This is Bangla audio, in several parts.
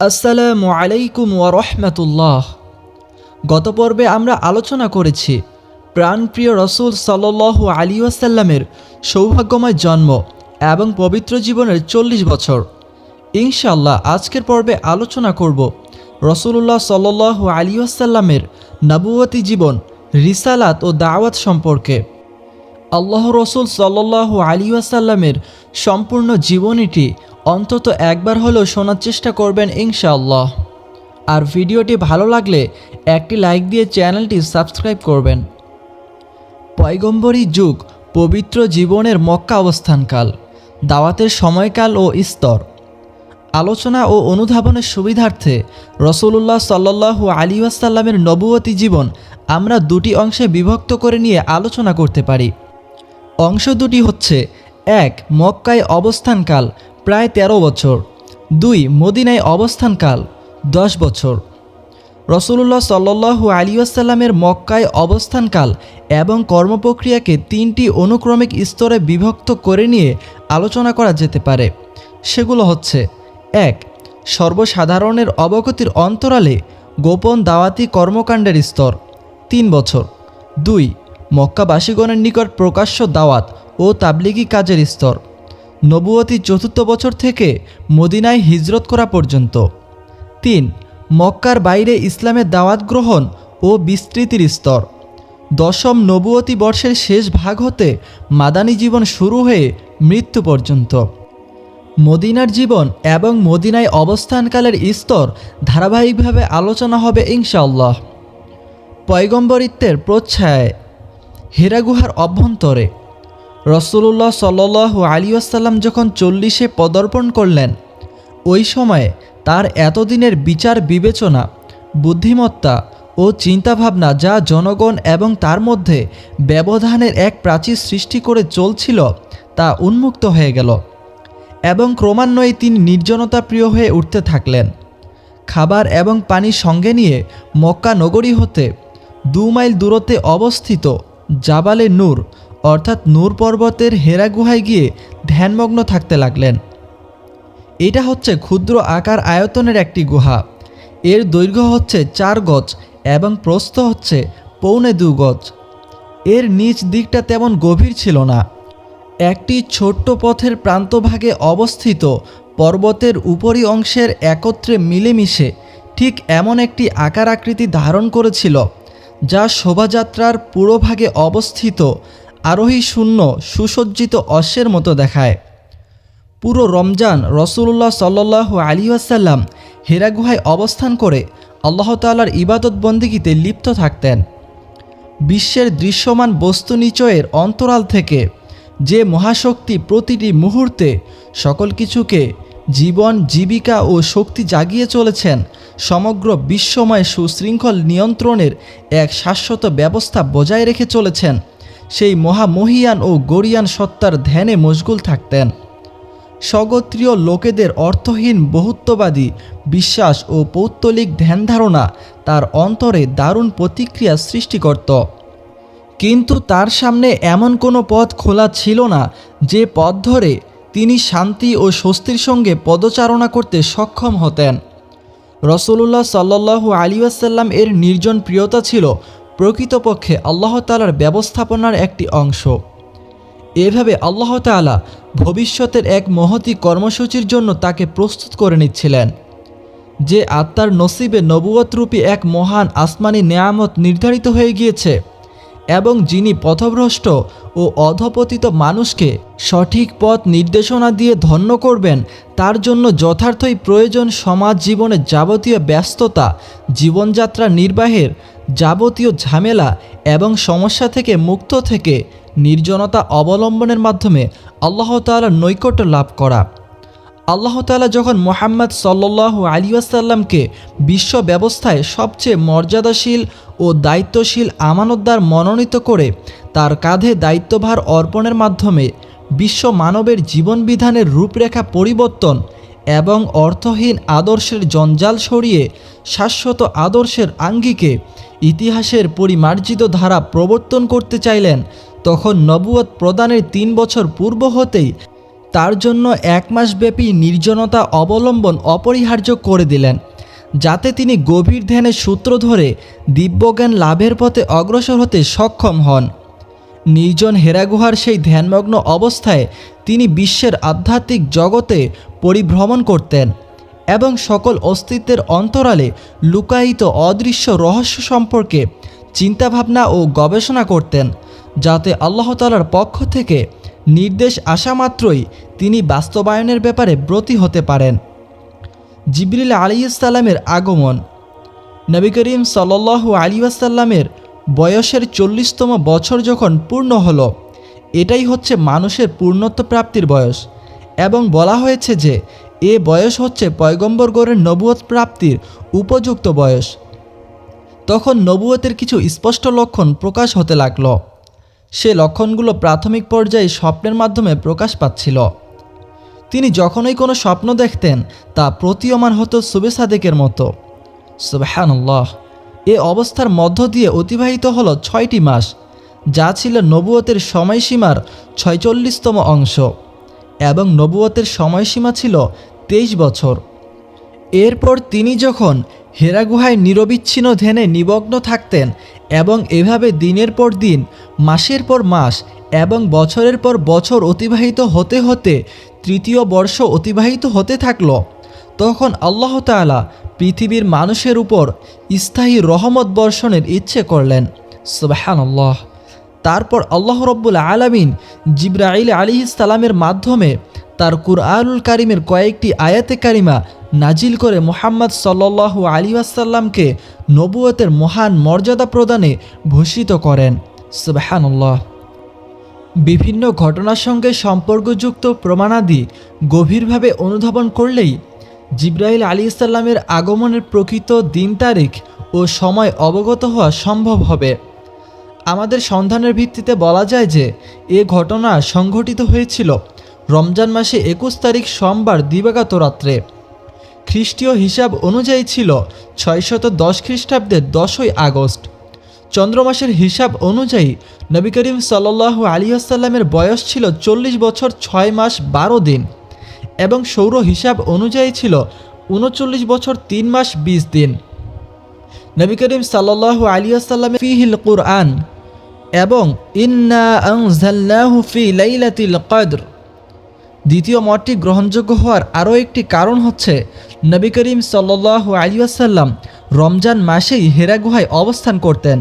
আসসালামু আলাইকুম ওয়া রাহমাতুল্লাহ। গত পর্বে আমরা আলোচনা করেছি প্রাণপ্রিয় রসুল সাল্লাল্লাহু আলাইহি ওয়াসাল্লামের সৌভাগ্যময় জন্ম এবং পবিত্র জীবনের 40 বছর। ইনশাআল্লাহ আজকের পর্বে আলোচনা করব রসুলুল্লাহ সাল্লাল্লাহু আলাইহি ওয়াসাল্লামের নবুয়তি জীবন, রিসালাত ও দাওয়াত সম্পর্কে। আল্লাহ রসুল সাল্লাল্লাহু আলাইহি ওয়াসাল্লামের সম্পূর্ণ জীবনীটি অন্তত একবার হলেও শোনার চেষ্টা করবেন ইনশাআল্লাহ। আর ভিডিওটি ভালো লাগলে একটি লাইক দিয়ে চ্যানেলটি সাবস্ক্রাইব করবেন। পয়গম্বরী যুগ, পবিত্র জীবনের মক্কা অবস্থানকাল, দাওয়াতের সময়কাল ও স্তর। আলোচনা ও অনুধাবনের সুবিধার্থে রসুলুল্লাহ সাল্লাল্লাহু আলাইহি ওয়াসাল্লামের নবুয়তি জীবন আমরা দুটি অংশে বিভক্ত করে নিয়ে আলোচনা করতে পারি। অংশ দুটি হচ্ছে: 1. মক্কায় অবস্থানকাল প্রায় 13 বছর। 2. মদিনায় অবস্থানকাল 10 বছর। রসুলুল্লাহ সাল্লাল্লাহু আলাইহি ওয়াসাল্লামের মক্কায় অবস্থানকাল এবং কর্মপ্রক্রিয়াকে 3টি অনুক্রমিক স্তরে বিভক্ত করে নিয়ে আলোচনা করা যেতে পারে। সেগুলো হচ্ছে: 1. সর্বসাধারণের অবগতির অন্তরালে গোপন দাওয়াতি কর্মকাণ্ডের স্তর 3 বছর। 2. মক্কাবাসীগণের নিকট প্রকাশ্য দাওয়াত ও তাবলিগি কাজের স্তর নবুয়তি 4th বছর থেকে মদিনায় হিজরত করা পর্যন্ত। 3. মক্কার বাইরে ইসলামের দাওয়াত গ্রহণ ও বিস্তৃতির স্তর 10ম নবুয়তি বর্ষের শেষ ভাগ হতে মাদানী জীবন শুরু হয়ে মৃত্যু পর্যন্ত। মদিনার জীবন এবং মদিনায় অবস্থানকালের স্তর ধারাবাহিকভাবে আলোচনা হবে ইনশাআল্লাহ। পয়গম্বরিত্বের প্রচ্ছায়ায় হিরা গুহার অভ্যন্তরে রসুলুল্লাহ সাল্লাল্লাহু আলাইহি ওয়াসাল্লাম যখন 40-এ পদার্পণ করলেন, ওই সময়ে তার এতদিনের বিচার বিবেচনা, বুদ্ধিমত্তা ও চিন্তাভাবনা যা জনগণ এবং তার মধ্যে ব্যবধানের এক প্রাচীর সৃষ্টি করে চলছিল, তা উন্মুক্ত হয়ে গেল এবং ক্রমান্বয়ে তিনি নির্জনতা প্রিয় হয়ে উঠতে থাকলেন। খাবার এবং পানি সঙ্গে নিয়ে মক্কা নগরী হতে 2 মাইল দূরত্বে অবস্থিত জাবালে নূর অর্থাৎ নূর পর্বতের হেরা গুহায় গিয়ে ধ্যানমগ্ন থাকতে লাগলেন। এটা হচ্ছে ক্ষুদ্র আকার আয়তনের একটি গুহা। এর দৈর্ঘ্য হচ্ছে 4 গজ এবং প্রস্থ হচ্ছে 1.25 গজ। এর নিচ দিকটা তেমন গভীর ছিল না। একটি ছোট্ট পথের প্রান্তভাগে অবস্থিত পর্বতের উপরি অংশের একত্রে মিলেমিশে ঠিক এমন একটি আকার আকৃতি ধারণ করেছিল যা শোভাযাত্রার পুরোভাগে অবস্থিত আরোহী শূন্য সুসজ্জিত অশ্বের মতো দেখায়। পুরো রমজান রসুলুল্লাহ সাল্লাল্লাহু আলাইহি ওয়াসাল্লাম হিরা গুহায় অবস্থান করে আল্লাহ তাআলার ইবাদত বন্দেগীতে লিপ্ত থাকতেন। বিশ্বের দৃশ্যমান বস্তু নিচয়ের অন্তরাল থেকে যে মহাশক্তি প্রতিটি মুহূর্তে সকল কিছুকে জীবন, জীবিকা ও শক্তি জাগিয়ে চলেছেন, সমগ্র বিশ্বময় সুশৃঙ্খল নিয়ন্ত্রণের এক শাশ্বত ব্যবস্থা বজায় রেখে চলেছেন, সেই মহামহিয়ান ও গরিয়ান সত্তার ধ্যানে মশগুল থাকতেন। স্বগোত্রীয় লোকেদের অর্থহীন বহুত্ববাদী বিশ্বাস ও পৌত্তলিক ধ্যানধারণা তার অন্তরে দারুণ প্রতিক্রিয়া সৃষ্টি করত। কিন্তু তার সামনে এমন কোনো পথ খোলা ছিল না যে পথ ধরে তিনি শান্তি ও স্বস্তির সঙ্গে পদচারণা করতে সক্ষম হতেন। রসুলুল্লাহ সাল্লাল্লাহু আলাইহি ওয়াসাল্লাম এর নির্জন প্রিয়তা ছিল প্রকৃতপক্ষে আল্লাহ তাআলার ব্যবস্থাপনার একটি অংশ। এভাবে আল্লাহ তাআলা ভবিষ্যতের এক মহতী কর্মসূচির জন্য তাকে প্রস্তুত করে নিচ্ছিলেন। যে আত্মার নসিবে নবুয়তরূপী এক মহান আসমানি নেয়ামত নির্ধারিত হয়ে গিয়েছে এবং যিনি পথভ্রষ্ট ও অধপতিত মানুষকে সঠিক পথ নির্দেশনা দিয়ে ধন্য করবেন, তার জন্য যথার্থই প্রয়োজন সমাজ জীবনের যাবতীয় ব্যস্ততা, জীবনযাত্রা নির্বাহের যাবতীয় ঝামেলা এবং সমস্যা থেকে মুক্ত থেকে নির্জনতা অবলম্বনের মাধ্যমে আল্লাহ তাআলার নৈকট্য লাভ করা। আল্লাহ তাআলা যখন মুহাম্মদ সাল্লাল্লাহু আলাইহি ওয়াসাল্লামকে বিশ্ব ব্যবস্থায় সবচেয়ে মর্যাদাশীল ও দায়িত্বশীল আমানতদার মনোনীত করে তার কাঁধে দায়িত্বভার অর্পণের মাধ্যমে বিশ্ব মানবের জীবনবিধানের রূপরেখা পরিবর্তন এবং অর্থহীন আদর্শের জঞ্জাল সরিয়ে শাশ্বত আদর্শের আঙ্গিকে ইতিহাসের পরিমার্জিত ধারা প্রবর্তন করতে চাইলেন, তখন নবুয়ত প্রদানের 3 বছর পূর্ব হতেই তার জন্য 1 মাসব্যাপী নির্জনতা অবলম্বন অপরিহার্য করে দিলেন, যাতে তিনি গভীর ধ্যানের সূত্র ধরে দিব্যজ্ঞান লাভের পথে অগ্রসর হতে সক্ষম হন। নির্জন হেরা গুহার সেই ধ্যানমগ্ন অবস্থায় তিনি বিশ্বের আধ্যাত্মিক জগতে পরিভ্রমণ করতেন এবং সকল অস্তিত্বের অন্তরালে লুকায়িত অদৃশ্য রহস্য সম্পর্কে চিন্তাভাবনা ও গবেষণা করতেন, যাতে আল্লাহ তাআলার পক্ষ থেকে নির্দেশ আসা মাত্রই তিনি বাস্তবায়নের ব্যাপারে ব্রতী হতে পারেন। জিবরিল আলাইহিস সালামের আগমন। নবী করিম সাল্লাল্লাহু আলাইহি ওয়াসাল্লামের বয়সের 40তম বছর যখন পূর্ণ হলো, এটাই হচ্ছে মানুষের পূর্ণত্ব প্রাপ্তির বয়স, এবং বলা হয়েছে যে এ বয়স হচ্ছে পয়গম্বরগণের নবুয়ত প্রাপ্তির উপযুক্ত বয়স। তখন নবুয়তের কিছু স্পষ্ট লক্ষণ প্রকাশ হতে লাগল। সে লক্ষণগুলো প্রাথমিক পর্যায়ে স্বপ্নের মাধ্যমে প্রকাশ পাচ্ছিল। তিনি যখনই কোনো স্বপ্ন দেখতেন তা প্রতীয়মান হতো শুবে সাদেকের মতো। সুবহানাল্লাহ। এ অবস্থার মধ্য দিয়ে অতিবাহিত হলো 6টি মাস, যা ছিল নবুয়তের সময়সীমার 46তম অংশ, এবং নবুয়তের সময়সীমা ছিল 23 বছর। এরপর তিনি যখন হেরা গুহায় নিরবিচ্ছিন্ন ধ্যানে নিমগ্ন থাকতেন এবং এভাবে দিনের পর দিন, মাসের পর মাস এবং বছরের পর বছর অতিবাহিত হতে হতে 3য় বর্ষ অতিবাহিত হতে থাকল, তখন আল্লাহ তাআলা পৃথিবীর মানুষের উপর স্থায়ী রহমত বর্ষণের ইচ্ছে করলেন। সুবহানাল্লাহ। তারপর আল্লাহ রব্বুল আলামিন জিবরাইল আলাইহিস সালামের মাধ্যমে তার কুরআনুল কারীমের কয়েকটি আয়াতে কারিমা নাজিল করে মুহাম্মদ সাল্লাল্লাহু আলাইহি ওয়াসাল্লামকে নবুয়তের মহান মর্যাদা প্রদানে ভূষিত করেন। সুবহানাল্লাহ। বিভিন্ন ঘটনার সঙ্গে সম্পর্কযুক্ত প্রমাণাদি গভীরভাবে অনুধাবন করলেই জিবরাইল আলাইহিস সালামের আগমনের প্রকৃত দিন তারিখ ও সময় অবগত হওয়া সম্ভব হবে। আমাদের সন্ধানের ভিত্তিতে বলা যায় যে এ ঘটনা সংঘটিত হয়েছিল রমজান মাসে 21 তারিখ সোমবার দিবাগত রাত্রে। খ্রিস্টীয় হিসাব অনুযায়ী ছিল 610 খ্রিস্টাব্দের 10ই আগস্ট। চন্দ্রমাসের হিসাব অনুযায়ী নবী করিম সাল্লাল্লাহু আলাইহি ওয়াসাল্লামের বয়স ছিল 40 বছর 6 মাস 12 দিন, এবং সৌর হিসাব অনুযায়ী ছিল 39 বছর 3 মাস 20 দিন। নবী করিম সাল্লাল্লাহু আলাইহি ওয়াসাল্লাম ফিহিল কুরআন এবং ইন্না আনজালনাহু ফি লাইলাতিল কদর। দ্বিতীয় মতটি গ্রহণযোগ্য হওয়ার আরও একটি কারণ হচ্ছে নবী করিম সাল্লাল্লাহু আলাইহি ওয়াসাল্লাম রমজান মাসেই হেরা গুহায় অবস্থান করতেন,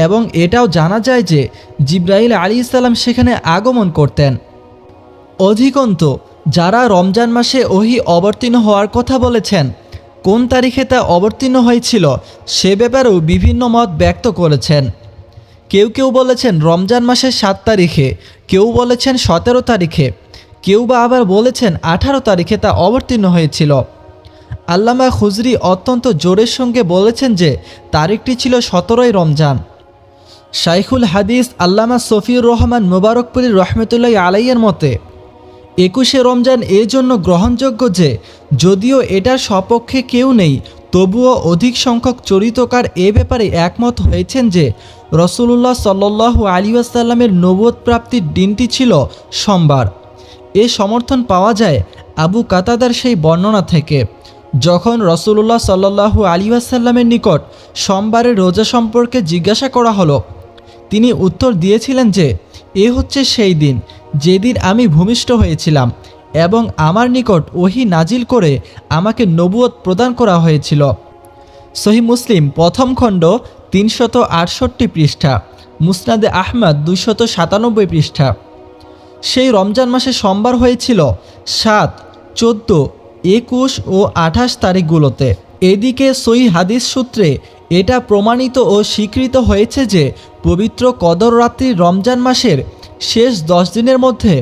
এবং এটাও জানা যায় যে জিবরাইল আলাইহিস সালাম সেখানে আগমন করতেন। অধিকন্তু যারা রমজান মাসে ওহী অবতীর্ণ হওয়ার কথা বলেছেন, কোন তারিখে তা অবতীর্ণ হয়েছিল সে ব্যাপারেও বিভিন্ন মত ব্যক্ত করেছেন। কেউ কেউ বলেছেন রমজান মাসের 7 তারিখে, কেউ বলেছেন 17 তারিখে, কেউ বা আবার বলেছেন 18 তারিখে তা অবতীর্ণ হয়েছিল। আল্লামা খুজরি অত্যন্ত জোরের সঙ্গে বলেছেন যে তারিখটি ছিল 17ই রমজান। শাইখুল হাদিস আল্লামা সফিউর রহমান মুবারকপুরী রহমতুল্লাহ আলাইয়ের মতে 21শে রমজান এর জন্য গ্রহণযোগ্য যে যদিও এটার সপক্ষে কেউ নেই, তবুও অধিক সংখ্যক চরিতকার এ ব্যাপারে একমত হয়েছেন যে রাসূলুল্লাহ সাল্লাল্লাহু আলাইহি ওয়াসাল্লামের নবুয়ত প্রাপ্তির দিনটি ছিল সোমবার। এ সমর্থন পাওয়া যায় আবু কাতাদার সেই বর্ণনা থেকে, যখন রাসূলুল্লাহ সাল্লাল্লাহু আলাইহি ওয়াসাল্লামের নিকট সোমবারের রোজা সম্পর্কে জিজ্ঞাসা করা হলো, তিনি উত্তর দিয়েছিলেন যে এ হচ্ছে সেই দিন যেদিন আমি ভূমিষ্ঠ হয়েছিলাম এবং আমার নিকট ওহী নাজিল করে আমাকে নবুয়ত প্রদান করা হয়েছিল। সহিহ মুসলিম প্রথম খণ্ড 368 পৃষ্ঠা, মুসনাদে আহমদ 297 পৃষ্ঠা। সেই রমজান মাসে সোমবার হয়েছিল 7, 14, 21 ও 28 তারিখগুলোতে। এদিকে সহিহ হাদিস সূত্রে এটা প্রমাণিত ও স্বীকৃত হয়েছে যে পবিত্র কদর রাত্রি রমজান মাসের শেষ 10 দিনের মধ্যে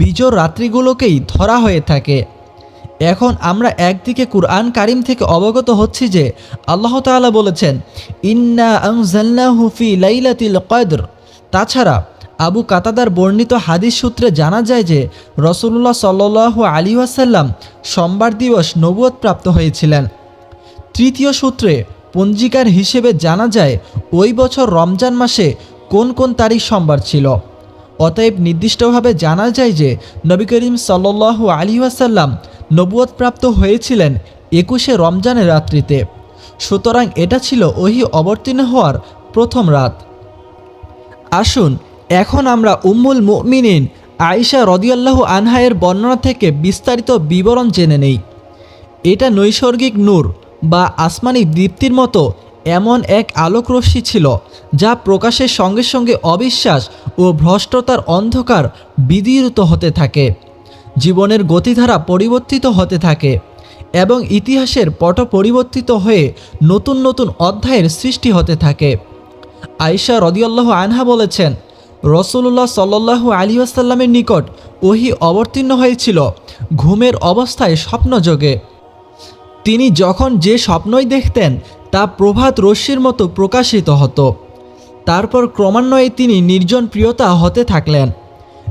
বিজোড় রাত্রিগুলোকেই ধরা হয়ে থাকে। এখন আমরা একদিকে কুরআন কারিম থেকে অবগত হচ্ছি যে আল্লাহ তাআলা বলেছেন ইন্না আনজালনাহু ফি লাইলাতিল কদর। তাছাড়া আবু কাতাদার বর্ণিত হাদিস সূত্রে জানা যায় যে রাসূলুল্লাহ সাল্লাল্লাহু আলাইহি ওয়াসাল্লাম সোমবার দিবস নবুয়ত প্রাপ্ত হয়েছিলেন। তৃতীয় সূত্রে পঞ্জিকার হিসেবে জানা যায় ওই বছর রমজান মাসে কোন কোন তারিখ সোমবার ছিল। অতএব নির্দিষ্টভাবে জানা যায় যে নবী করিম সাল্লাল্লাহু আলাইহি ওয়াসাল্লাম নবুয়ত প্রাপ্ত হয়েছিলেন 21শে রমজানের রাত্রিতে। সুতরাং এটা ছিল ওহী অবতীর্ণ হওয়ার প্রথম রাত। আসুন এখন আমরা উম্মুল মুমিনিন আয়েশা রাদিয়াল্লাহু আনহা এর বর্ণনা থেকে বিস্তারিত বিবরণ জেনে নেই। এটা নৈসর্গিক নূর বা আসমানি দীপ্তির মতো এমন এক আলোকরশ্মি ছিল যা প্রকাশের সঙ্গে সঙ্গে অবিশ্বাস ও ভ্রষ্টতার অন্ধকার বিদীর্ণ হতে থাকে, জীবনের গতিধারা পরিবর্তিত হতে থাকে এবং ইতিহাসের পট পরিবর্তিত হয়ে নতুন নতুন অধ্যায়ের সৃষ্টি হতে থাকে। আয়েশা রাদিয়াল্লাহু আনহা বলেছেন, রাসূলুল্লাহ সাল্লাল্লাহু আলাইহি ওয়াসাল্লামের নিকট ওহী অবতীর্ণ হয়েছিল ঘুমের অবস্থায় স্বপ্নযোগে। তিনি যখন যে স্বপ্নই দেখতেন তা প্রভাত রশ্মির মতো প্রকাশিত হতো। তারপর ক্রমান্বয়ে তিনি নির্জন প্রিয়তা হতে থাকলেন।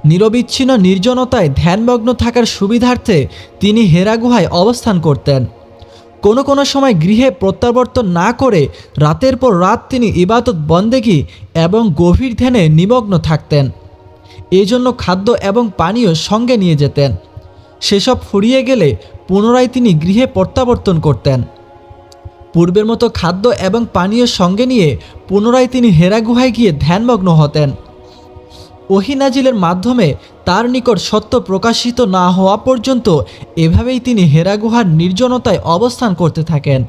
নিরবিচ্ছিন্ন নির্জনতায় ধ্যানমগ্ন থাকার সুবিধার্থে তিনি হেরা গুহায় অবস্থান করতেন। কোনো কোনো সময় গৃহে প্রত্যাবর্তন না করে রাতের পর রাত তিনি ইবাদত বন্দেগী এবং গভীর ধ্যানে নিমগ্ন থাকতেন। এজন্য খাদ্য এবং পানীয় সঙ্গে নিয়ে যেতেন। সেসব ফুরিয়ে গেলে পুনরায় তিনি গৃহে প্রত্যাবর্তন করতেন। পূর্বের মতো খাদ্য এবং পানীয় সঙ্গে নিয়ে পুনরায় তিনি হেরা গুহায় গিয়ে ধ্যানমগ্ন হতেন। ওহী নাজিলের মাধ্যমে তার নিকট সত্য প্রকাশিত না হওয়া পর্যন্ত এভাবেই তিনি হেরা গুহার নির্জনতায় অবস্থান করতে থাকেন।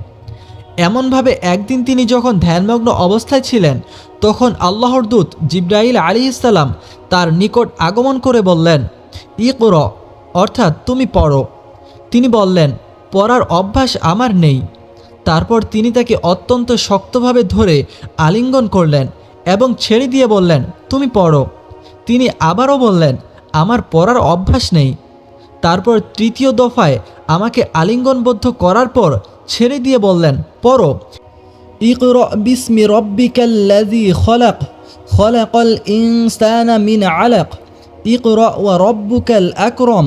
এমনভাবে একদিন তিনি যখন ধ্যানমগ্ন অবস্থায় ছিলেন তখন আল্লাহর দূত জিবরাইল আলাইহিস সালাম তার নিকট আগমন করে বললেন, ইকরা, অর্থাৎ তুমি পড়ো। তিনি বললেন, পড়ার অভ্যাস আমার নেই। তারপর তিনি তাকে অত্যন্ত শক্তভাবে ধরে আলিঙ্গন করলেন এবং ছেড়ে দিয়ে বললেন, তুমি পড়ো। তিনি আবারও বললেন, আমার পড়ার অভ্যাস নেই। তারপর তৃতীয় দফায় আমাকে আলিঙ্গনবদ্ধ করার পর ছেড়ে দিয়ে বললেন, পড়ো। ইকরা বিসমি রব্বিকাল্লাযী খলাক, খলাকাল ইনসানা মিন আলাক, ইকরা ওয়া রব্বুকাল আকরাম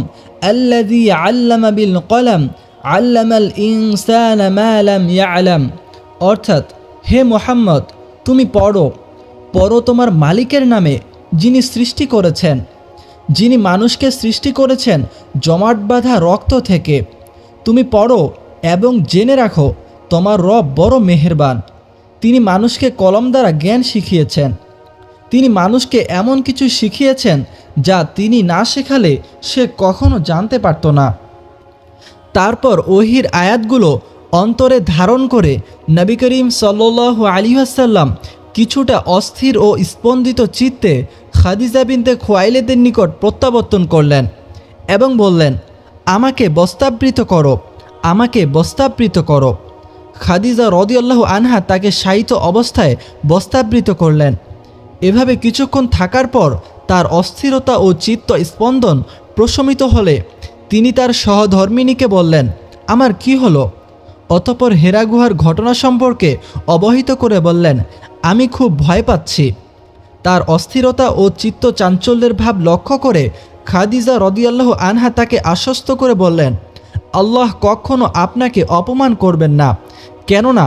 আল্লাযী আল্লামা বিল কলম, আল্লামাল ইনসানা মা লাম ইয়ালাম। অর্থাৎ, হে মুহাম্মদ, তুমি পড়ো, পড়ো তোমার মালিকের নামে, যিনি সৃষ্টি করেছেন, যিনি মানুষকে সৃষ্টি করেছেন জমাট বাঁধা রক্ত থেকে। তুমি পড়ো এবং জেনে রাখো তোমার রব বড় মেহেরবান। তিনি মানুষকে কলম দ্বারা জ্ঞান শিখিয়েছেন। তিনি মানুষকে এমন কিছু শিখিয়েছেন যা তিনি না শেখালে সে কখনো জানতে পারত না। তারপর ওহীর আয়াতগুলো অন্তরে ধারণ করে নবী করিম সাল্লাল্লাহু আলাইহি ওয়াসাল্লাম কিছুটা অস্থির ও স্পন্দিত চিত্তে খাদিজা বিনতে খুয়াইলিদের নিকট প্রত্যাবর্তন করলেন এবং বললেন, আমাকে বস্ত্রাবৃত করো, আমাকে বস্ত্রাবৃত করো। খাদিজা রাদিয়াল্লাহু আনহা তাকে শায়িত অবস্থায় বস্ত্রাবৃত করলেন। এভাবে কিছুক্ষণ থাকার পর তার অস্থিরতা ও চিত্ত স্পন্দন প্রশমিত হলে তিনি তার সহধর্মিণীকে বললেন, আমার কি হলো? অতঃপর হেরা গুহার ঘটনা সম্পর্কে অবহিত করে বললেন, আমি খুব ভয় পাচ্ছি। তার অস্থিরতা ও চিত্ত চাঞ্চল্যের ভাব লক্ষ্য করে খাদিজা রাদিয়াল্লাহু আনহা তাকে আশ্বস্ত করে বললেন, আল্লাহ কখনো আপনাকে অপমান করবেন না, কেননা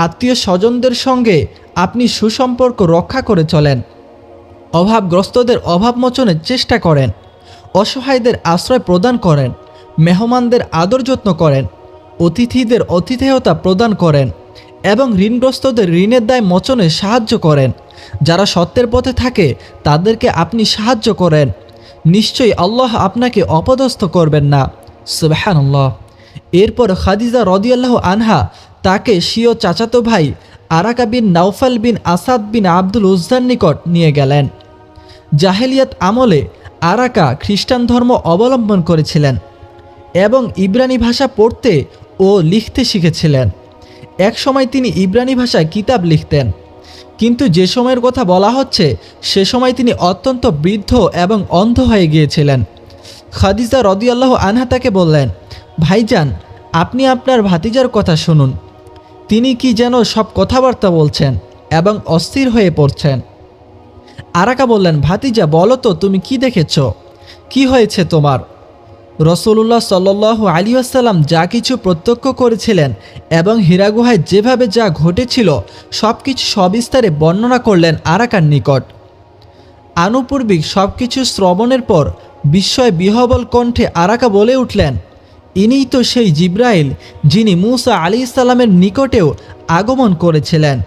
আত্মীয় স্বজনদের সঙ্গে আপনি সুসম্পর্ক রক্ষা করে চলেন, অভাবগ্রস্তদের অভাব মোচনের চেষ্টা করেন, অসহায়দের আশ্রয় প্রদান করেন, মেহমানদের আদর যত্ন করেন, অতিথিদের অতিথেয়তা প্রদান করেন এবং ঋণগ্রস্তদের ঋণের দায় মোচনে সাহায্য করেন। যারা সত্যের পথে থাকে তাদেরকে আপনি সাহায্য করেন। নিশ্চয়ই আল্লাহ আপনাকে অপদস্থ করবেন না। সুবহানাল্লাহ। এরপর খাদিজা রাদিয়াল্লাহু আনহা তাকে স্বীয় চাচাতো ভাই আরাকা বিন নাওফাল বিন আসাদ বিন আব্দুল উজ্জার নিকট নিয়ে গেলেন। জাহেলিয়াত আমলে আরাকা খ্রিস্টান ধর্ম অবলম্বন করেছিলেন এবং ইব্রানি ভাষা পড়তে ও লিখতে শিখেছিলেন। এক সময় তিনি ইব্রানি ভাষায় কিতাব লিখতেন, কিন্তু যে সময়ের কথা বলা হচ্ছে সে সময় তিনি অত্যন্ত বৃদ্ধ এবং অন্ধ হয়ে গিয়েছিলেন। খাদিজা রাদিয়াল্লাহু আনহা তাকে বললেন, ভাইজান, আপনি আপনার ভাতিজার কথা শুনুন। তিনি কি যেন সব কথাবার্তা বলছেন এবং অস্থির হয়ে পড়ছেন। আরাকা বললেন, ভাতিজা, বলো তো তুমি কি দেখেছ, কি হয়েছে তোমার? রাসূলুল্লাহ সাল্লাল্লাহু আলাইহি ওয়াসাল্লাম যা কিছু প্রত্যক্ষ করেছিলেন এবং হীরা গুহায় যেভাবে যা ঘটেছিল সব কিছু সবিস্তারে বর্ণনা করলেন আরাকার নিকট। আনুপূর্বিক সব কিছু শ্রবণের পর বিস্ময় বিহবল কণ্ঠে আরাকা বলে উঠলেন, ইনিই তো সেই জিব্রাইল যিনি মূসা আলাইহিসসালামের নিকটেও আগমন করেছিলেন।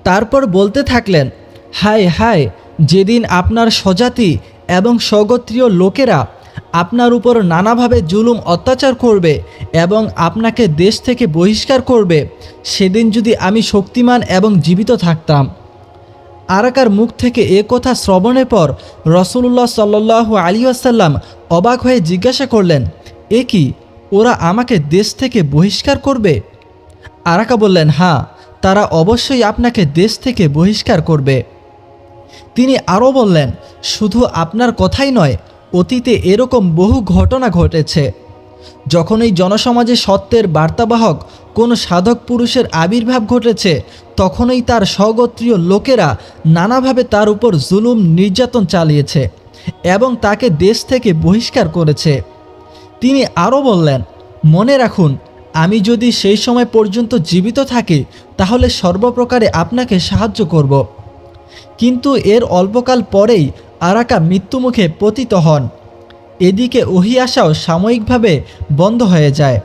তারপর বলতে থাকলেন, হায় হায়, যেদিন আপনার স্বজাতি এবং স্বগোত্রীয় লোকেরা আপনার উপর নানাভাবে জুলুম অত্যাচার করবে এবং আপনাকে দেশ থেকে বহিষ্কার করবে, সেদিন যদি আমি শক্তিমান এবং জীবিত থাকতাম। আরাকার মুখ থেকে এ কথা শ্রবণের পর রাসূলুল্লাহ সাল্লাল্লাহু আলাইহি ওয়াসাল্লাম অবাক হয়ে জিজ্ঞাসা করলেন, এ কি, ওরা আমাকে দেশ থেকে বহিষ্কার করবে? আরাকা বললেন, হ্যাঁ, তারা অবশ্যই আপনাকে দেশ থেকে বহিষ্কার করবে। তিনি আরও বললেন, শুধু আপনার কথাই নয়, অতীতে এরকম বহু ঘটনা ঘটেছে। যখন এই জনসমাজে সত্যের বার্তাবাহক কোনো সাধক পুরুষের আবির্ভাব ঘটেছে, তখনই তার স্বগোত্রীয় লোকেরা নানাভাবে তার উপর জুলুম নির্যাতন চালিয়েছে এবং তাকে দেশ থেকে বহিষ্কার করেছে। তিনি আরও বললেন, মনে রাখুন, আমি যদি সেই সময় পর্যন্ত জীবিত থাকি তাহলে সর্বপ্রকারে আপনাকে সাহায্য করব। কিন্তু এর অল্পকাল পরেই আরাকা মৃত্যুমুখে পতিত হন। এদিকে ওহী আসাও সাময়িকভাবে বন্ধ হয়ে যায়।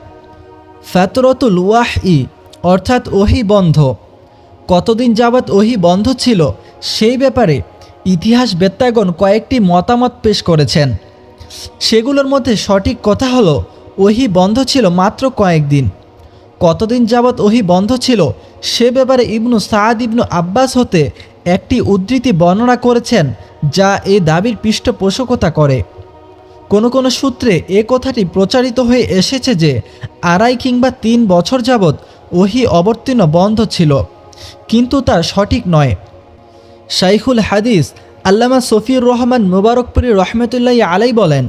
ফাতরাতুল ওয়াহই অর্থাৎ ওহী বন্ধ। কতদিন যাবৎ ওহী বন্ধ ছিল সেই ব্যাপারে ইতিহাসবেত্তাগণ কয়েকটি মতামত পেশ করেছেন। সেগুলোর মধ্যে সঠিক কথা হলো, ওহী বন্ধ ছিল মাত্র কয়েকদিন। কতদিন যাবৎ ওহী বন্ধ ছিল সে ব্যাপারে ইবনু সাদ ইবনু আব্বাস হতে একটি উদ্ধৃতি বর্ণনা করেছেন, যা এ দাবির পৃষ্ঠপোষকতা করে। কোনো কোনো সূত্রে এ কথাটি প্রচারিত হয়ে এসেছে যে 2.5 কিংবা 3 বছর যাবৎ ওহী অবতীর্ণ বন্ধ ছিল, কিন্তু তা সঠিক নয়। শাইখুল হাদিস আল্লামা সফিউর রহমান মুবারকপুরী রহমতুল্লাহি আলাই বলেন,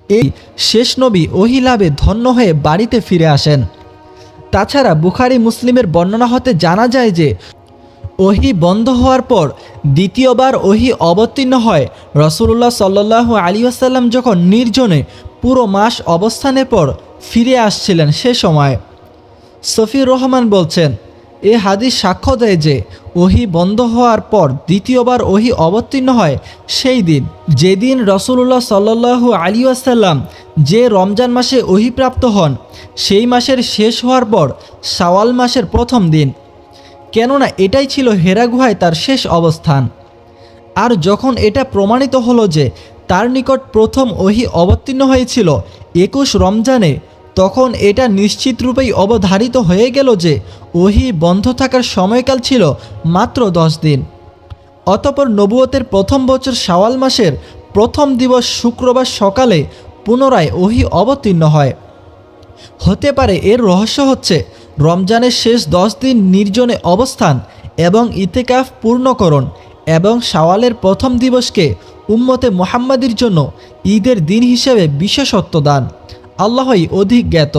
এই শেষ নবী ওহী লাভে ধন্য হয়ে বাড়িতে ফিরে আসেন। তাছাড়া বুখারী মুসলিমের বর্ণনা হতে জানা যায় যে ওহী বন্ধ হওয়ার পর দ্বিতীয়বার ওহী অবতীর্ণ হয় রাসূলুল্লাহ সাল্লাল্লাহু আলাইহি ওয়াসাল্লাম যখন নির্জনে পুরো মাস অবস্থানের পর ফিরে আসছিলেন সে সময়। সফিউর রহমান বলছেন, এ হাদিস সাক্ষ্য দেয় যে ওহী বন্ধ হওয়ার পর দ্বিতীয়বার ওহী অবতীর্ণ হয় সেই দিন, যেদিন রাসূলুল্লাহ সাল্লাল্লাহু আলাইহি ওয়াসাল্লাম যে রমজান মাসে ওহী প্রাপ্ত হন সেই মাসের শেষ হওয়ার পর শাওয়াল মাসের প্রথম দিন, কেননা এটাই ছিল হেরা গুহায় তার শেষ অবস্থান। আর যখন এটা প্রমাণিত হলো যে তার নিকট প্রথম ওহী অবতীর্ণ হয়েছিল 21 রমজানে, তখন এটা নিশ্চিত রূপেই অবধারিত হয়ে গেল যে ওহী বন্ধ থাকার সময়কাল ছিল মাত্র 10 দিন। অতঃপর নবুয়তের প্রথম বছর শাওয়াল মাসের প্রথম দিবস শুক্রবার সকালে পুনরায় ওহী অবতীর্ণ হয়। হতে পারে এর রহস্য হচ্ছে রমজানের শেষ 10 দিন নির্জনে অবস্থান এবং ইতিকাফ পূর্ণকরণ এবং শাওয়ালের প্রথম দিবসকে উম্মতে মুহাম্মাদির জন্য ঈদের দিন হিসেবে বিশেষত্ব দান। আল্লাহই অধিক জ্ঞাত।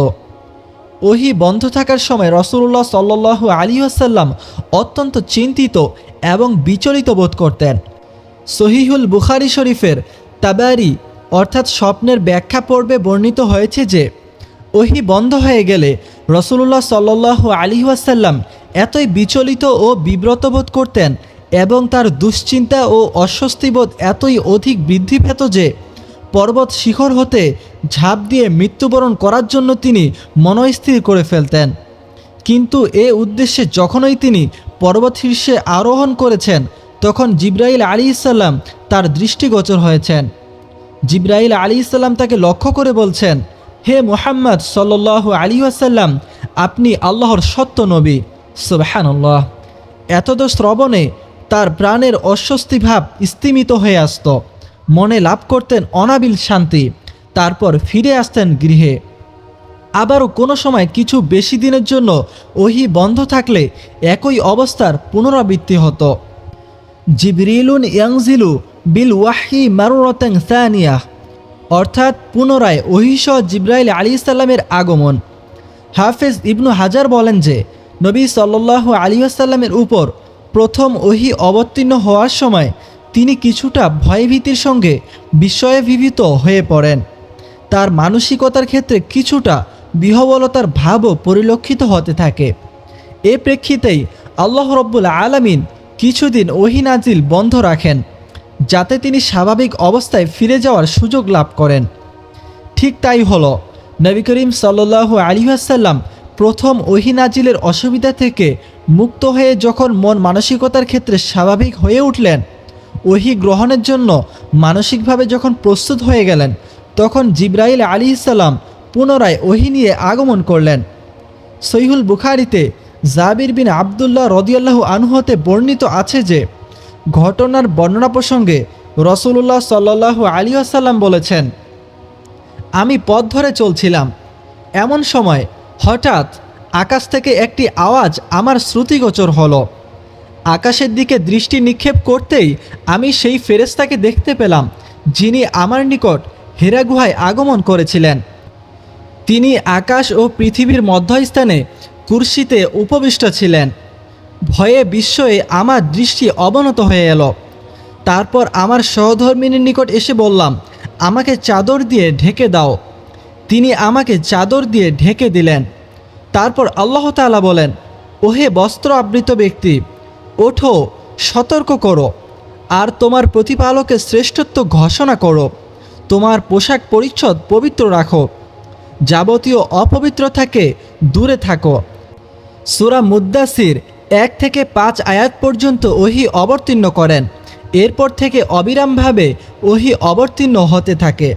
ওহী বন্ধ থাকার সময় রাসূলুল্লাহ সাল্লাল্লাহু আলাইহি ওয়াসাল্লাম অত্যন্ত চিন্তিত এবং বিচলিত বোধ করতেন। সহিহুল বুখারী শরীফের তাবারি অর্থাৎ স্বপ্নের ব্যাখ্যা পর্বে বর্ণিত হয়েছে যে ওহী বন্ধ হয়ে গেলে রাসূলুল্লাহ সাল্লাল্লাহু আলাইহি ওয়াসাল্লাম এতই বিচলিত ও বিব্রত বোধ করতেন এবং তার দুশ্চিন্তা ও অস্বস্তিবোধ এতই অধিক বৃদ্ধি পেত যে পর্বত শিখর হতে ঝাঁপ দিয়ে মৃত্যুবরণ করার জন্য তিনি মনস্থির করে ফেলতেন। কিন্তু এ উদ্দেশ্যে যখনই তিনি পর্বত শীর্ষে আরোহণ করেছেন, তখন জিবরাইল আলাইহিসসালাম তার দৃষ্টিগোচর হয়েছেন। জিবরাইল আলাইহিসসালাম তাকে লক্ষ্য করে বলছেন, হে মুহাম্মদ সাল্লাল্লাহু আলাইহি ওয়াসাল্লাম, আপনি আল্লাহর সত্য নবী। সুবহানাল্লাহ। এতদ শ্রবণে তার প্রাণের অস্বস্তি ভাব স্তিমিত হয়ে আসত, মনে লাভ করতেন অনাবিল শান্তি, তারপর ফিরে আসতেন গৃহে। আবারও কোনো সময় কিছু বেশি দিনের জন্য ওহী বন্ধ থাকলে একই অবস্থার পুনরাবৃত্তি হতো। জিবরিলুন ইয়ানজিলু বিল ওয়াহয়ি মাররাতান সানিয়াহ, অর্থাৎ পুনরায় ওহীসহ জিবরাইল আলাইহিসসালামের আগমন। হাফেজ ইবনু হাজার বলেন যে নবী সাল্লাল্লাহু আলাইহি ওয়াসাল্লামের উপর প্রথম ওহী অবতীর্ণ হওয়ার সময় তিনি কিছুটা ভয়ভীতির সঙ্গে বিস্ময়াভিভূত হয়ে পড়েন। তার মানসিকতার ক্ষেত্রে কিছুটা বিহ্বলতার ভাবও পরিলক্ষিত হতে থাকে। এ প্রেক্ষিতেই আল্লাহ রব্বুল আলামিন কিছুদিন ওহী নাজিল বন্ধ রাখেন। যাতে তিনি স্বাভাবিক অবস্থায় ফিরে যাওয়ার সুযোগ লাভ করেন। ঠিক তাই হলো। নবী করিম সাল্লাল্লাহু আলাইহি ওয়াসাল্লাম প্রথম ওহী নাজিলের অসুবিধা থেকে মুক্ত হয়ে যখন মন মানসিকতার ক্ষেত্রে স্বাভাবিক হয়ে উঠলেন, ওহী গ্রহণের জন্য মানসিকভাবে যখন প্রস্তুত হয়ে গেলেন, তখন জিবরাইল আলাইহিস সালাম পুনরায় ওহী নিয়ে আগমন করলেন। সহিহুল বুখারীতে জাবির বিন আবদুল্লাহ রাদিয়াল্লাহু আনহু হতে বর্ণিত আছে যে, ঘটনার বর্ণনা প্রসঙ্গে রাসূলুল্লাহ সাল্লাল্লাহু আলাইহি ওয়াসাল্লাম বলেছেন, আমি পথ ধরে চলছিলাম, এমন সময় হঠাৎ আকাশ থেকে একটি আওয়াজ আমার শ্রুতিগোচর হলো। আকাশের দিকে দৃষ্টি নিক্ষেপ করতেই আমি সেই ফেরেশতাকে দেখতে পেলাম যিনি আমার নিকট হেরা গুহায় আগমন করেছিলেন। তিনি আকাশ ও পৃথিবীর মধ্যস্থানে কুরসিতে উপবিষ্ট ছিলেন। ভয়ে বিস্ময়ে আমার দৃষ্টি অবনত হয়ে এলো। তারপর আমার সহধর্মিনীর নিকট এসে বললাম, আমাকে চাদর দিয়ে ঢেকে দাও। তিনি আমাকে চাদর দিয়ে ঢেকে দিলেন। তারপর আল্লাহ তাআলা বলেন, ওহে বস্ত্র আবৃত ব্যক্তি, ওঠো, সতর্ক করো, আর তোমার প্রতিপালকের শ্রেষ্ঠত্ব ঘোষণা করো। তোমার পোশাক পরিচ্ছদ পবিত্র রাখো, যাবতীয় অপবিত্র থেকে দূরে থাকো। সূরা মুদ্দাসির 1 থেকে 5 আয়াত পর্যন্ত ওহী অবতীর্ণ করেন। এরপর থেকে অবিরামভাবে ওহী অবতীর্ণ হতে থাকে।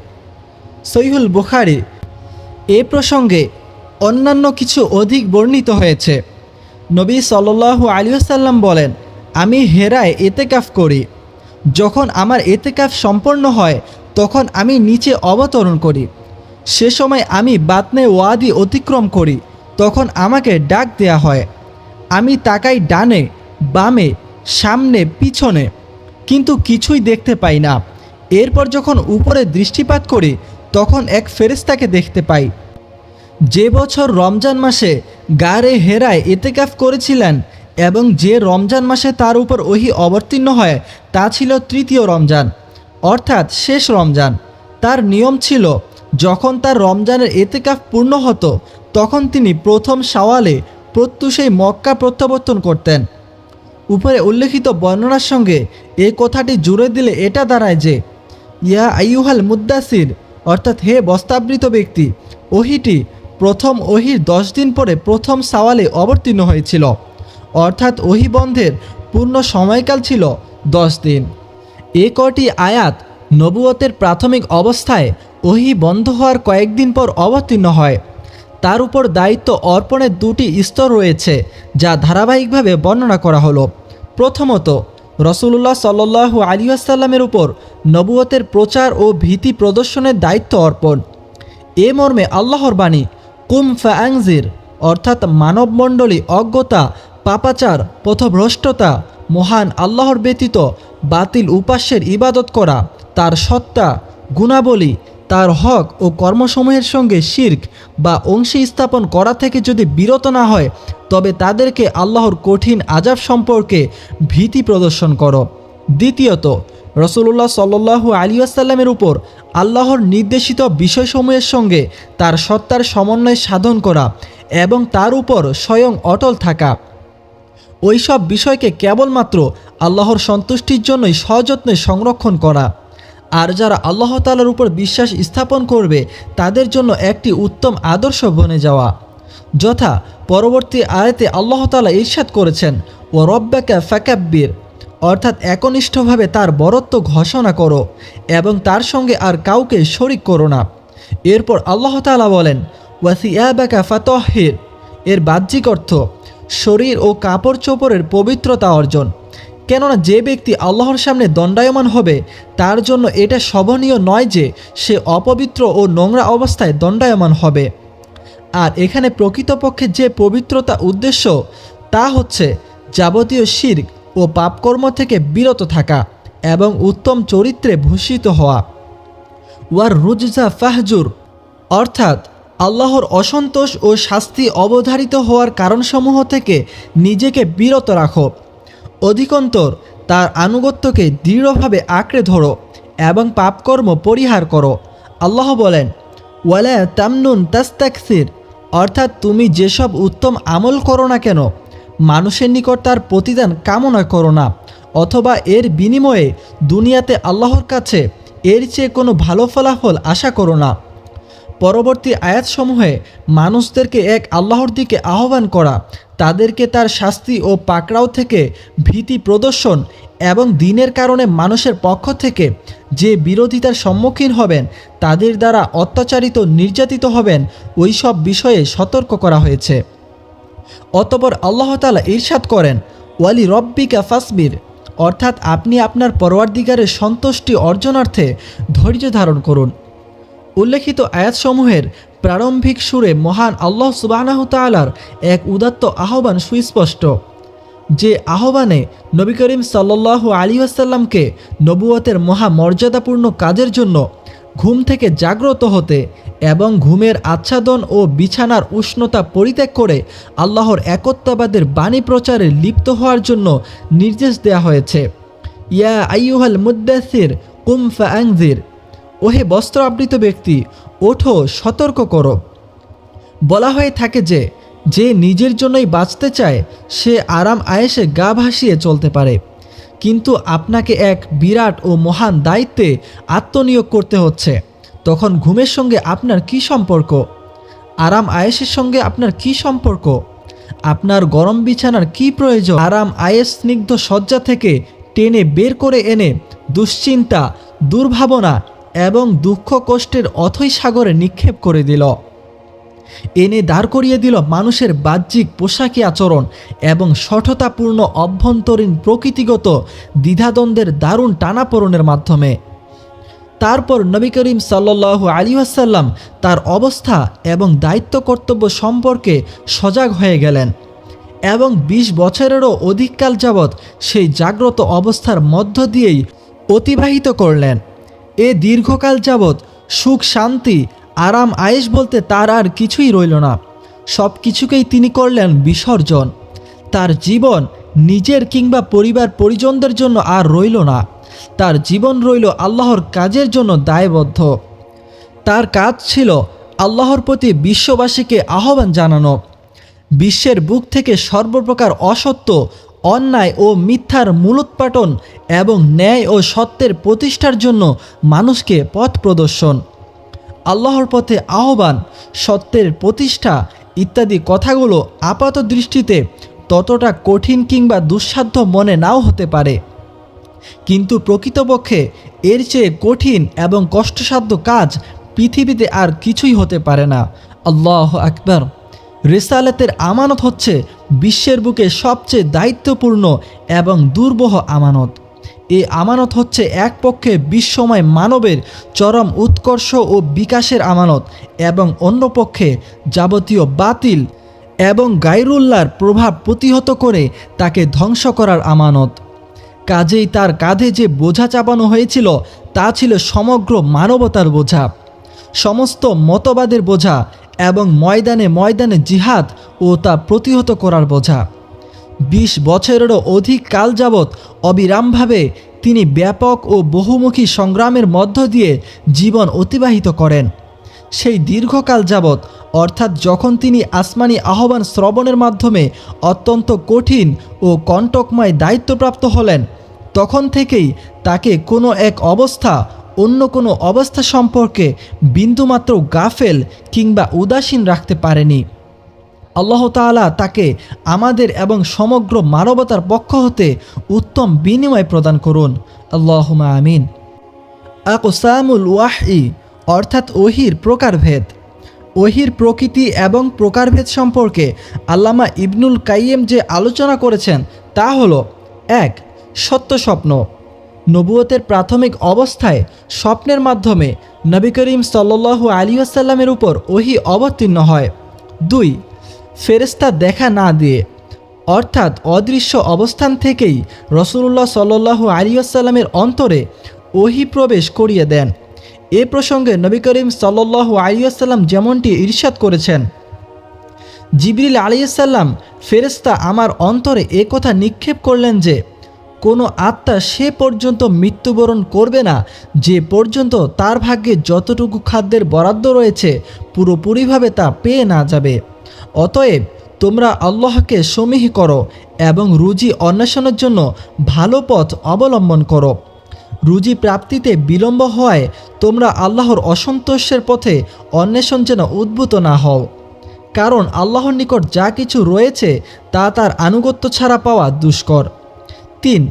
সহিহুল বুখারী এ প্রসঙ্গে অন্যান্য কিছু অধিক বর্ণিত হয়েছে। নবী সাল্লাল্লাহু আলাইহি ওয়াসাল্লাম বলেন, আমি হেরায় ইতিকাফ করি। যখন আমার ইতিকাফ সম্পন্ন হয় তখন আমি নিচে অবতরণ করি। সে সময় আমি বাতনে ওয়াদি অতিক্রম করি, তখন আমাকে ডাক দেয়া হয়। আমি তাকাই ডানে বামে সামনে পিছনে, কিন্তু কিছুই দেখতে পাই না। এরপর যখন উপরে দৃষ্টিপাত করি তখন এক ফেরেশতাকে দেখতে পাই। যে বছর রমজান মাসে গারে হেরায় ইতিকাফ করেছিলেন এবং যে রমজান মাসে তার উপর ওহী অবতীর্ণ হয় তা ছিল তৃতীয় রমজান, অর্থাৎ শেষ রমজান। তার নিয়ম ছিল, যখন তার রমজানের ইতিকাফ পূর্ণ হতো তখন তিনি প্রথম শাওয়ালে প্রত্যুষেই মক্কা প্রত্যাবর্তন করতেন। উপরে উল্লেখিত বর্ণনার সঙ্গে এই কথাটি জুড়ে দিলে এটা দাঁড়ায় যে, ইয়া আইয়ুহাল মুদ্দাসির, অর্থাৎ হে বস্ত্রাবৃত ব্যক্তি, ওহীটি প্রথম ওহীর 10 দিন পরে প্রথম শাওয়ালে অবতীর্ণ হয়েছিল, অর্থাৎ ওহী বন্ধের পূর্ণ সময়কাল ছিল 10 দিন। এ কটি আয়াত নবুয়তের প্রাথমিক অবস্থায় ওহী বন্ধ হওয়ার কয়েকদিন পর অবতীর্ণ হয়। তার উপর দায়িত্ব অর্পণের 2টি স্তর রয়েছে যা ধারাবাহিকভাবে বর্ণনা করা হলো। প্রথমত, রাসূলুল্লাহ সাল্লাল্লাহু আলাইহি ওয়াসাল্লামের উপর নবুয়তের প্রচার ও ভীতি প্রদর্শনের দায়িত্ব অর্পণ। এ মর্মে আল্লাহর বাণী, কুম ফাআনজির, অর্থাৎ মানবমণ্ডলী অজ্ঞতা, পাপাচার, পথভ্রষ্টতা, মহান আল্লাহর ব্যতীত বাতিল উপাস্যের ইবাদত করা, তার সত্তা, গুণাবলী, তার হক ও কর্মসমূহের সঙ্গে শিরক বা অংশী স্থাপন করা থেকে যদি বিরত না হয় তবে তাদেরকে আল্লাহর কঠিন আযাব সম্পর্কে ভীতি প্রদর্শন করো। দ্বিতীয়ত, রাসূলুল্লাহ সাল্লাল্লাহু আলাইহি ওয়াসাল্লামের উপর আল্লাহর নির্দেশিত বিষয়সমূহের সঙ্গে তার সত্তার সমন্বয় সাধন করা এবং তার উপর স্বয়ং অটল থাকা। ওই সব বিষয়কে কেবলমাত্র আল্লাহর সন্তুষ্টির জন্যই সযত্নে সংরক্ষণ করা। আর যারা আল্লাহ তাআলার উপর বিশ্বাস স্থাপন করবে তাদের জন্য একটি উত্তম আদর্শ বনে যাওয়া। যথা পরবর্তী আয়াতে আল্লাহ তাআলা ইরশাদ করেছেন, ও রব্বাকা ফাকাব্বির, অর্থাৎ একনিষ্ঠভাবে তার বরত্ব ঘোষণা করো এবং তার সঙ্গে আর কাউকে শরিক করো না। এরপর আল্লাহ তাআলা বলেন, ওয়াসিয়াবাকা ফাতাহহির, এর বাহ্যিক অর্থ শরীর ও কাপড় চোপড়ের পবিত্রতা অর্জন। কেননা যে ব্যক্তি আল্লাহর সামনে দণ্ডায়মান হবে তার জন্য এটা শোভনীয় নয় যে সে অপবিত্র ও নোংরা অবস্থায় দণ্ডায়মান হবে। আর এখানে প্রকৃতপক্ষে যে পবিত্রতা উদ্দেশ্য তা হচ্ছে যাবতীয় শিরক ও পাপকর্ম থেকে বিরত থাকা এবং উত্তম চরিত্রে ভূষিত হওয়া। ওয়ার রুজজা ফাহজুর, অর্থাৎ আল্লাহর অসন্তোষ ও শাস্তি অবধারিত হওয়ার কারণসমূহ থেকে নিজেকে বিরত রাখো। অধিকন্তর তার আনুগত্যকে দৃঢ়ভাবে আঁকড়ে ধরো এবং পাপকর্ম পরিহার করো। আল্লাহ বলেন, ওয়ালা তামনুন তাস্তাকসির, অর্থাৎ তুমি যেসব উত্তম আমল করো না কেন মানুষের নিকট তার প্রতিদান কামনা করো না, অথবা এর বিনিময়ে দুনিয়াতে আল্লাহর কাছে এর চেয়ে কোনো ভালো ফলাফল আশা করো না। পরবর্তী আয়াতসমূহে মানুষদেরকে এক আল্লাহর দিকে আহ্বান করা, তাদেরকে তার শাস্তি ও পাকড়াও থেকে ভীতি প্রদর্শন এবং দিনের কারণে মানুষের পক্ষ থেকে যে বিরোধিতার সম্মুখীন হবেন, তাদের দ্বারা অত্যাচারিত নির্যাতিত হবেন, ওই সব বিষয়ে সতর্ক করা হয়েছে। অতঃপর আল্লাহ তাআলা ইরশাদ করেন, ওয়ালি রব্বিকা ফাসবির, অর্থাৎ আপনি আপনার পরওয়ারদিগারের সন্তুষ্টি অর্জনার্থে ধৈর্য ধারণ করুন। উল্লেখিত আয়াতসমূহের প্রারম্ভিক সুরে মহান আল্লাহ সুবহানাহু তাআলার এক উদাত্ত আহ্বান সুস্পষ্ট, যে আহ্বানে নবী করিম সাল্লাল্লাহু আলাইহি ওয়াসাল্লামকে নবুয়তের মহামর্যাদাপূর্ণ কাজের জন্য ঘুম থেকে জাগ্রত হতে এবং ঘুমের আচ্ছাদন ও বিছানার উষ্ণতা পরিত্যাগ করে আল্লাহর একত্ববাদের বাণী প্রচারে লিপ্ত হওয়ার জন্য নির্দেশ দেয়া হয়েছে। ইয়া আইয়ুহাল মুদ্দাসির কুম ফাআনজির, ওহে বস্ত্র আবৃত ব্যক্তি, ওঠো, সতর্ক করো। বলা হয়ে থাকে যে যে নিজের জন্যই বাঁচতে চায় সে আরাম আয়েশে গা ভাসিয়ে চলতে পারে, কিন্তু আপনাকে এক বিরাট ও মহান দায়িত্বে আত্মনিয়োগ করতে হচ্ছে। তখন ঘুমের সঙ্গে আপনার কি সম্পর্ক? আরাম আয়েশের সঙ্গে আপনার কি সম্পর্ক? আপনার গরম বিছানার কি প্রয়োজন? আরাম আয়েশ স্নিগ্ধ শয্যা থেকে টেনে বের করে এনে দুশ্চিন্তা, দুর্ভাবনা এবং দুঃখ কষ্টের অথৈ সাগরে নিক্ষেপ করে দিল। এনে দাঁড় করিয়ে দিল মানুষের বাহ্যিক পোশাকি আচরণ এবং শঠতাপূর্ণ অভ্যন্তরীণ প্রকৃতিগত দ্বিধাদ্বন্দ্বের দারুণ টানাপোড়েনের মাধ্যমে। তারপর নবী করিম সাল্লাল্লাহু আলাইহি ওয়াসাল্লাম তার অবস্থা এবং দায়িত্ব কর্তব্য সম্পর্কে সজাগ হয়ে গেলেন এবং ২০ বছরেরও অধিককাল যাবৎ সেই জাগ্রত অবস্থার মধ্য দিয়েই অতিবাহিত করলেন। এ দীর্ঘকাল যাবৎ সুখ, শান্তি, আরাম আয়েশ বলতে তার আর কিছুই রইল না। সব কিছুকেই তিনি করলেন বিসর্জন। তার জীবন নিজের কিংবা পরিবার পরিজনদের জন্য আর রইল না। তার জীবন রইল আল্লাহর কাজের জন্য দায়বদ্ধ। তার কাজ ছিল আল্লাহর প্রতি বিশ্ববাসীকে আহ্বান জানানো, বিশ্বের বুক থেকে সর্বপ্রকার অসত্য, অন্যায় ও মিথ্যার মূলোৎপাটন এবং ন্যায় ও সত্যের প্রতিষ্ঠার জন্য মানুষকে পথ প্রদর্শন। আল্লাহর পথে আহ্বান, সত্যের প্রতিষ্ঠা ইত্যাদি কথাগুলো আপাত দৃষ্টিতে ততটা কঠিন কিংবা দুঃসাধ্য মনে নাও হতে পারে, কিন্তু প্রকৃতপক্ষে এর চেয়ে কঠিন এবং কষ্টসাধ্য কাজ পৃথিবীতে আর কিছুই হতে পারে না। আল্লাহু আকবার। রিসালাতের আমানত হচ্ছে বিশ্বের বুকে সবচেয়ে দায়িত্বপূর্ণ এবং দুর্বহ আমানত। এই আমানত হচ্ছে এক পক্ষে বিশ্বময় মানবের চরম উৎকর্ষ ও বিকাশের আমানত এবং অন্য পক্ষে যাবতীয় বাতিল এবং গায়রুল্লাহর প্রভাব প্রতিহত করে তাকে ধ্বংস করার আমানত। কাজেই তার কাঁধে যে বোঝা চাপানো হয়েছিল তা ছিল সমগ্র মানবতার বোঝা, সমস্ত মতবাদের বোঝা এবং ময়দানে ময়দানে জিহাদ ও তা প্রতিহত করার বোঝা। ২০ বছরেরও অধিক কাল যাবৎ অবিরামভাবে তিনি ব্যাপক ও বহুমুখী সংগ্রামের মধ্য দিয়ে জীবন অতিবাহিত করেন। সেই দীর্ঘকাল যাবৎ, অর্থাৎ যখন তিনি আসমানি আহ্বান শ্রবণের মাধ্যমে অত্যন্ত কঠিন ও কণ্টকময় দায়িত্বপ্রাপ্ত হলেন, তখন থেকেই তাকে কোনো এক অবস্থা অন্য কোনো অবস্থা সম্পর্কে বিন্দুমাত্র গাফেল কিংবা উদাসীন রাখতে পারেনি। আল্লাহ তাআলা তাকে আমাদের এবং সমগ্র মানবতার পক্ষ হতে উত্তম বিনিময় প্রদান করুন। আল্লাহুম্মা আমিন। আকসামুল ওয়াহই, অর্থাৎ ওহির প্রকারভেদ। ওহির প্রকৃতি এবং প্রকারভেদ সম্পর্কে আল্লামা ইবনুল কাইয়িম যে আলোচনা করেছেন তা হলো: ১. সত্য স্বপ্ন। নবুয়তের প্রাথমিক অবস্থায় স্বপ্নের মাধ্যমে নবী করিম সাল্লাল্লাহু আলাইহি ওয়াসাল্লামের উপর ওহী অবতীর্ণ হয়। ২. ফেরেশতা দেখা না দিয়ে, অর্থাৎ অদৃশ্য অবস্থান থেকেই রাসূলুল্লাহ সাল্লাল্লাহু আলাইহি ওয়াসাল্লামের অন্তরে ওহী প্রবেশ করিয়ে দেন। এ প্রসঙ্গে নবী করিম সাল্লাল্লাহু আলাইহি ওয়াসাল্লাম যেমনটি ইরশাদ করেছেন: জিবরিল আলাইহিস সালাম ফেরেশতা আমার অন্তরে এ কথা নিক্ষেপ করলেন যে কোনো আত্মা সে পর্যন্ত মৃত্যুবরণ করবে না যে পর্যন্ত তার ভাগ্যে যতটুকু খাদ্যের বরাদ্দ রয়েছে পুরোপুরিভাবে তা পেয়ে না যাবে। অতএব তোমরা আল্লাহকে সমীহ করো এবং রুজি অন্বেষণের জন্য ভালো পথ অবলম্বন করো। রুজি প্রাপ্তিতে বিলম্ব হওয়ায় তোমরা আল্লাহর অসন্তোষের পথে অন্বেষণ যেন উদ্ভূত না হও, কারণ আল্লাহর নিকট যা কিছু রয়েছে তা তার আনুগত্য ছাড়া পাওয়া দুষ্কর। 3.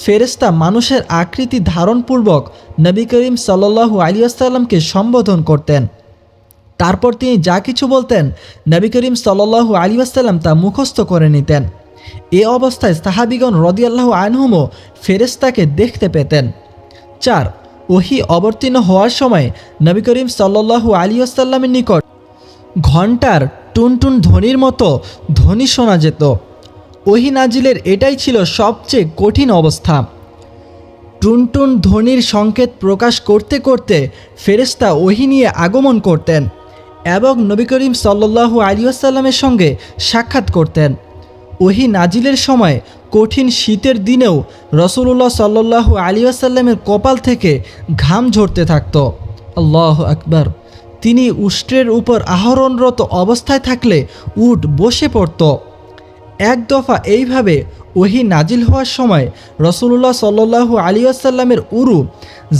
ফেরেশতা মানুষের আকৃতি ধারণপূর্বক নবী করিম সাল্লাল্লাহু আলাইহি ওয়াসাল্লামকে সম্বোধন করতেন। তারপর তিনি যা কিছু বলতেন নবী করিম সাল্লাল্লাহু আলাইহি ওয়াসাল্লাম তা মুখস্থ করে নিতেন। এ অবস্থায় সাহাবীগণ রাদিয়াল্লাহু আনহুমও ফেরেশতাকে দেখতে পেতেন। 4. ওহী অবতীর্ণ হওয়ার সময় নবী করিম সাল্লাল্লাহু আলাইহি ওয়াসাল্লামের নিকট ঘণ্টার টুনটুন ধ্বনির মতো ধ্বনি শোনা যেত। ওহী নাজিলের এটাই ছিল সবচেয়ে কঠিন অবস্থা। টুনটুন ধ্বনির সংকেত প্রকাশ করতে করতে ফেরেশতা ওহী নিয়ে আগমন করতেন এবং নবী করিম সাল্লাল্লাহু আলাইহি ওয়াসাল্লামের সঙ্গে সাক্ষাৎ করতেন। ওহী নাজিলের সময় কঠিন শীতের দিনেও রাসূলুল্লাহ সাল্লাল্লাহু আলাইহি ওয়াসাল্লামের কপাল থেকে ঘাম ঝরতে থাকত। আল্লাহু আকবার। তিনি উষ্ট্রের উপর আহরণরত অবস্থায় থাকলে উট বসে পড়ত। এক দফা এইভাবে ওহী নাজিল হওয়ার সময় রাসূলুল্লাহ সাল্লাল্লাহু আলাইহি ওয়াসাল্লামের উরু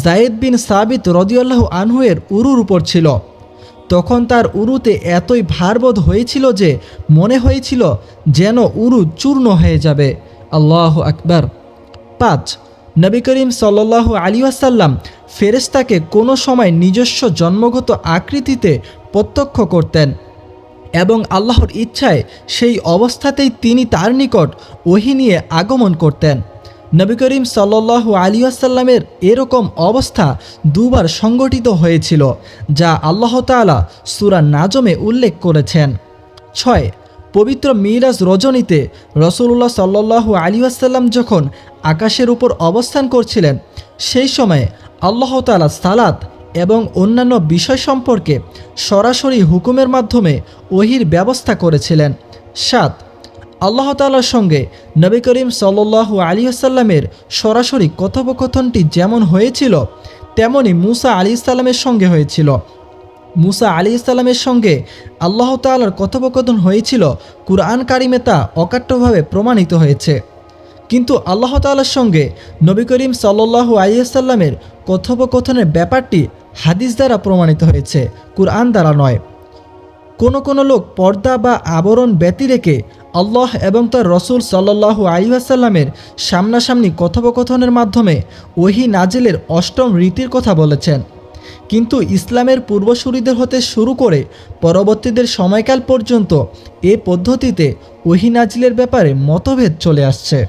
যায়েদ বিন সাবিত রাদিয়াল্লাহু আনহু এর উরুর উপর ছিল। তখন তার উরুতে এতই ভারবোধ হয়েছিল যে মনে হয়েছিল যেন উরু চূর্ণ হয়ে যাবে। আল্লাহু আকবার। 5. নবী করিম সাল্লাল্লাহু আলাইহি ওয়াসাল্লাম ফেরেশতাকে কোনো সময় নিজস্ব জন্মগত আকৃতিতে প্রত্যক্ষ করতেন এবং আল্লাহর ইচ্ছায় সেই অবস্থাতেই তিনি তার নিকট ওহী নিয়ে আগমন করতেন। নবী করিম সাল্লাল্লাহু আলাইহি ওয়াসাল্লামের এরকম অবস্থা দুবার সংঘটিত হয়েছিল, যা আল্লাহ তাআলা সূরা নাজমে উল্লেখ করেছেন। 6. পবিত্র মিরাজ রজনীতে রাসূলুল্লাহ সাল্লাল্লাহু আলাইহি ওয়াসাল্লাম যখন আকাশের উপর অবস্থান করছিলেন, সেই সময় আল্লাহ তাআলা সালাত এবং অন্যান্য বিষয় সম্পর্কে সরাসরি হুকুমের মাধ্যমে ওহীর ব্যবস্থা করেছিলেন। 7. আল্লাহ তাআলার সঙ্গে নবী করিম সাল্লাল্লাহু আলাইহি ওয়াসাল্লামের সরাসরি কথোপকথনটি যেমন হয়েছিল তেমনি মূসা আলাইহিস সালামের সঙ্গে হয়েছিল। মূসা আলাইহিস সালামের সঙ্গে আল্লাহ তাআলার কথোপকথন হয়েছিল, কুরআন কারিমে তা অকাট্যভাবে প্রমাণিত হয়েছে। কিন্তু আল্লাহ তাআলার সঙ্গে নবী করিম সাল্লাল্লাহু আলাইহি ওয়াসাল্লামের কথোপকথনের ব্যাপারটি হাদিস দ্বারা প্রমাণিত হয়েছে, কুরআন দ্বারা নয়। কোনো লোক পর্দা বা আবরণ ব্যতি রেখে আল্লাহ এবং তার রসুল সাল্লাল্লাহু আলাইহি ওয়াসাল্লামের সামনাসামনি কথোপকথনের মাধ্যমে ওহী নাজিলের অষ্টম রীতির কথা বলেছেন। কিন্তু ইসলামের পূর্বসূরীদের হতে শুরু করে পরবর্তীদের সময়কাল পর্যন্ত এ পদ্ধতিতে ওহী নাজিলের ব্যাপারে মতভেদ চলে আসছে।